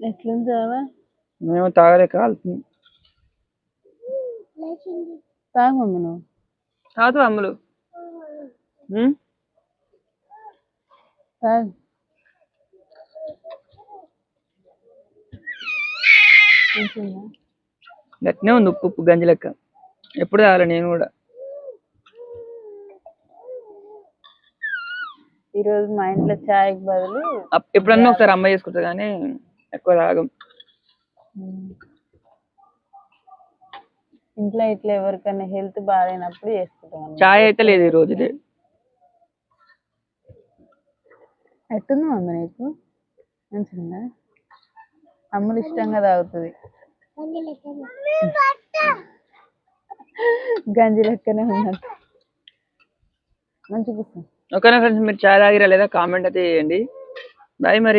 ఎట్లుంది చావా? మేము తాగలే కాలుతుంది. తాగు మమ్మీ నువ్వు. తాగుతావా అమ్ములు? తాగు. గట్టినే ఉంది ఉప్పు ఉప్పు గంజి లెక్క. ఎప్పుడు తాగాలి నేను కూడా. ఈరోజు మా ఇంట్లో చాయ్కి బదులు ఎప్పుడన్నా ఒకసారి అమ్మ చేసుకుంటా కానీ ఎక్కువ తాగం. ఇంట్లో ఇట్లా ఎవరికైనా హెల్త్ బాగాలేనప్పుడు చేసుకుంటాం. చాయ్ అయితే లేదు ఈ రోజు. ఎట్టుంది మమ్మీ నీకు? మంచిగా అమ్ములు ఇష్టంగా తాగుతుంది. గంజి లెక్కనే ఉన్నట్టు. మంచిగా ఓకేనా ఫ్రెండ్స్, మీరు చాయ్ తాగిరా లేదా కామెంట్ అయితే చేయండి. బాయ్ మరి.